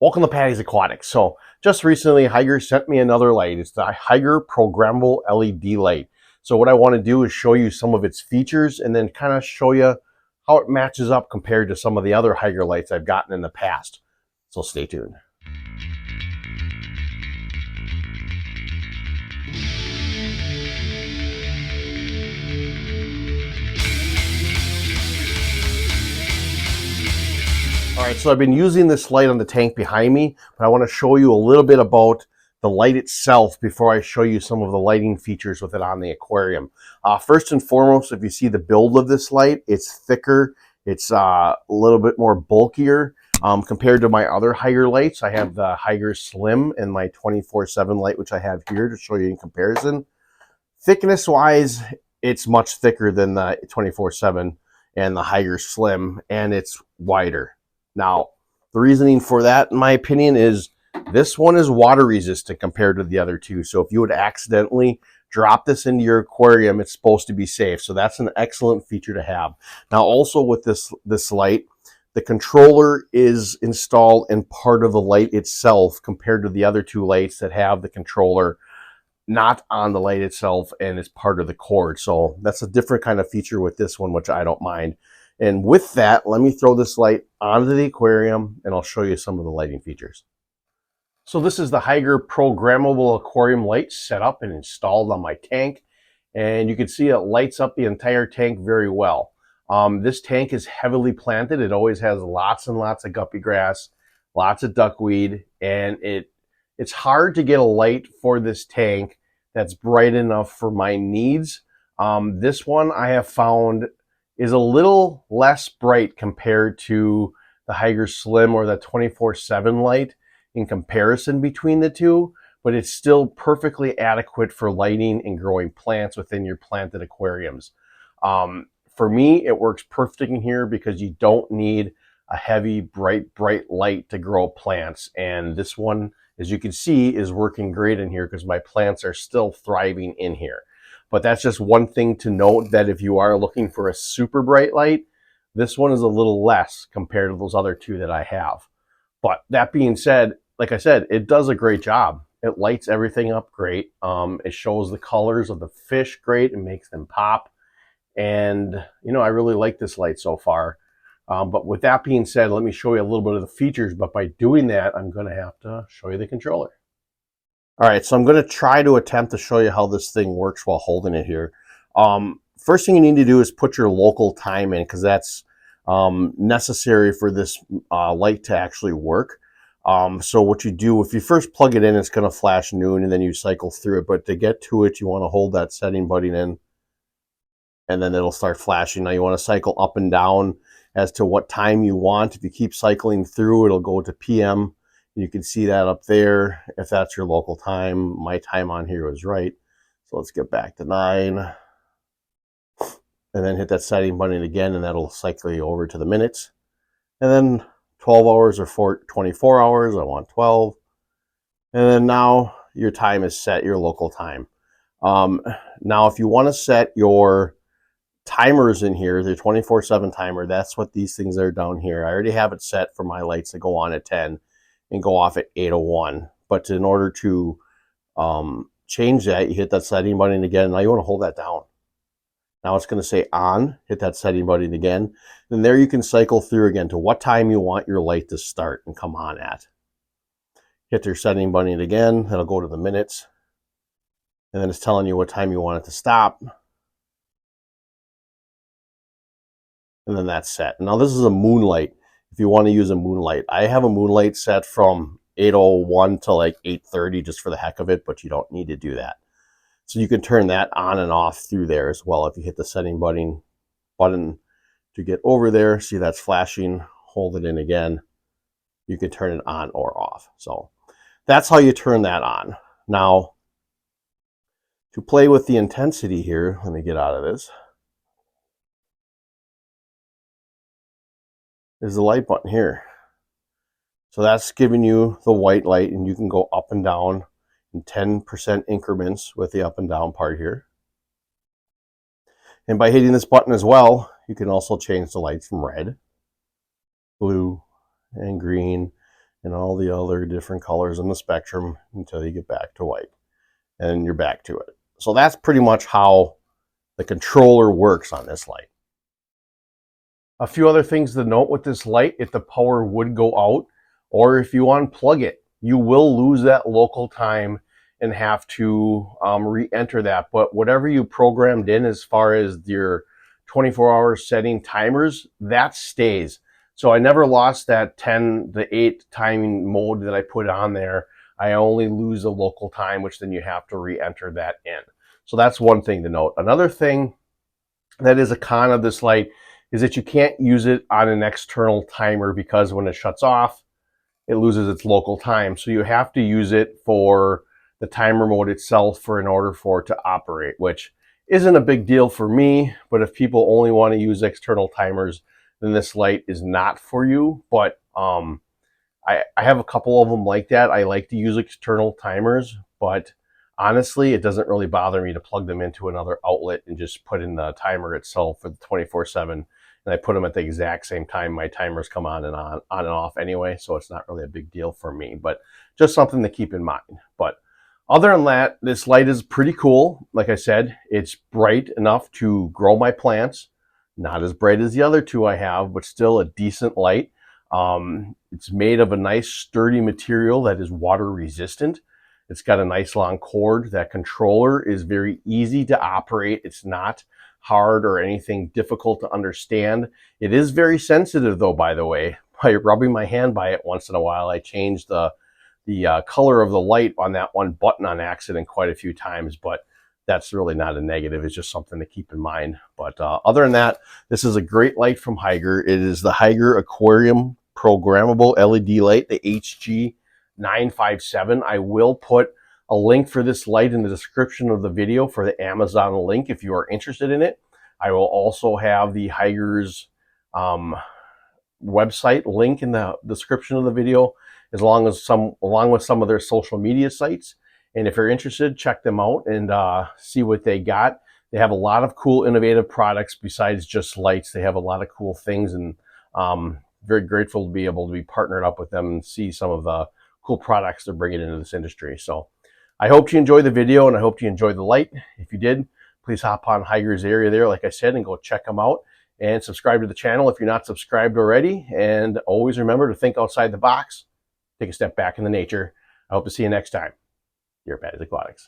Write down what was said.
Welcome to Patty's Aquatics. So just recently, Hygger sent me another light. It's the Hygger Programmable LED light. So what I want to do is show you some of its features and then kind of show you how it matches up compared to some of the other Hygger lights I've gotten in the past. So stay tuned. All right, so I've been using this light on the tank behind me, but I want to show you a little bit about the light itself before I show you some of the lighting features with it on the aquarium. First and foremost, if you see the build of this light, it's thicker, it's a little bit more bulkier compared to my other Hygger lights. I have the Hygger Slim and my 24/7 light, which I have here to show you in comparison. Thickness-wise, it's much thicker than the 24/7 and the Hygger Slim, and it's wider. Now, the reasoning for that, in my opinion, is this one is water resistant compared to the other two. So if you would accidentally drop this into your aquarium, it's supposed to be safe. So that's an excellent feature to have. Now, also with this light, the controller is installed in part of the light itself compared to the other two lights that have the controller not on the light itself and it's part of the cord. So that's a different kind of feature with this one, which I don't mind. And with that, let me throw this light onto the aquarium and I'll show you some of the lighting features. So this is the Hygger Programmable Aquarium light set up and installed on my tank. And you can see it lights up the entire tank very well. This tank is heavily planted. It always has lots and lots of guppy grass, lots of duckweed, and it's hard to get a light for this tank that's bright enough for my needs. This one I have found is a little less bright compared to the Hygger Slim or the 24/7 light in comparison between the two, but it's still perfectly adequate for lighting and growing plants within your planted aquariums. For me, it works perfect in here because you don't need a heavy, bright light to grow plants. And this one, as you can see, is working great in here because my plants are still thriving in here. But that's just one thing to note, that if you are looking for a super bright light, this one is a little less compared to those other two that I have. But that being said, like I said, it does a great job. It lights everything up great. It shows the colors of the fish great and makes them pop. And, you know, I really like this light so far. But with that being said, let me show you a little bit of the features. But by doing that, I'm going to have to show you the controller. All right, so I'm going to try to attempt to show you how this thing works while holding it here. First thing you need to do is put your local time in, because that's necessary for this light to actually work. So what you do, if you first plug it in, it's going to flash noon, and then you cycle through it. But to get to it, you want to hold that setting button in, and then it'll start flashing. Now you want to cycle up and down as to what time you want. If you keep cycling through, it'll go to PM. You can see that up there if that's your local time. My time on here was right. So let's get back to 9. And then hit that setting button again, and that'll cycle you over to the minutes. And then 12 hours or 24 hours, I want 12. And then now your time is set, your local time. Now if you want to set your timers in here, the 24/7 timer, that's what these things are down here. I already have it set for my lights to go on at 10 and go off at 8:01. But in order to change that, you hit that setting button again. Now you want to hold that down. Now it's going to say on, hit that setting button again. And there you can cycle through again to what time you want your light to start and come on at. Hit your setting button again, it'll go to the minutes. And then it's telling you what time you want it to stop. And then that's set. Now this is a moonlight. If you want to use a moonlight, I have a moonlight set from 8:01 to like 8:30 just for the heck of it, but you don't need to do that. So you can turn that on and off through there as well. If you hit the setting button to get over there, see that's flashing, hold it in again. You can turn it on or off. So that's how you turn that on. Now, to play with the intensity here, let me get out of this. Is the light button here. So that's giving you the white light, and you can go up and down in 10% increments with the up and down part here. And by hitting this button as well, you can also change the lights from red, blue, and green, and all the other different colors in the spectrum until you get back to white. And you're back to it. So that's pretty much how the controller works on this light. A few other things to note with this light: if the power would go out, or if you unplug it, you will lose that local time and have to re-enter that. But whatever you programmed in as far as your 24-hour setting timers, that stays. So I never lost that 10 to 8 timing mode that I put on there. I only lose the local time, which then you have to re-enter that in. So that's one thing to note. Another thing that is a con of this light is that you can't use it on an external timer, because when it shuts off, it loses its local time. So you have to use it for the timer mode itself in order for it to operate, which isn't a big deal for me. But if people only want to use external timers, then this light is not for you. But I have a couple of them like that. I like to use external timers, but honestly, it doesn't really bother me to plug them into another outlet and just put in the timer itself for the 24/7. And I put them at the exact same time my timers come on and off anyway, so it's not really a big deal for me, but just something to keep in mind. But other than that, this light is pretty cool. Like I said, it's bright enough to grow my plants. Not as bright as the other two I have, but still a decent light. It's made of a nice sturdy material that is water resistant. It's got a nice long cord. That controller is very easy to operate. It's not hard or anything difficult to understand. It is very sensitive though, by the way. By rubbing my hand by it once in a while, I change the color of the light on that one button on accident quite a few times, but that's really not a negative. It's just something to keep in mind. But other than that, this is a great light from Hygger. It is the Hygger Aquarium Programmable LED light, the HG957. I will put a link for this light in the description of the video for the Amazon link if you are interested in it. I will also have the Hygger's website link in the description of the video, along with some of their social media sites. And if you're interested, check them out and see what they got. They have a lot of cool, innovative products besides just lights. They have a lot of cool things, and very grateful to be able to be partnered up with them and see some of the cool products they're bringing into this industry. So I hope you enjoyed the video, and I hope you enjoyed the light. If you did, please hop on Hygger's area there, like I said, and go check them out. And subscribe to the channel if you're not subscribed already. And always remember to think outside the box, take a step back into nature. I hope to see you next time. Your Pet Aquatics.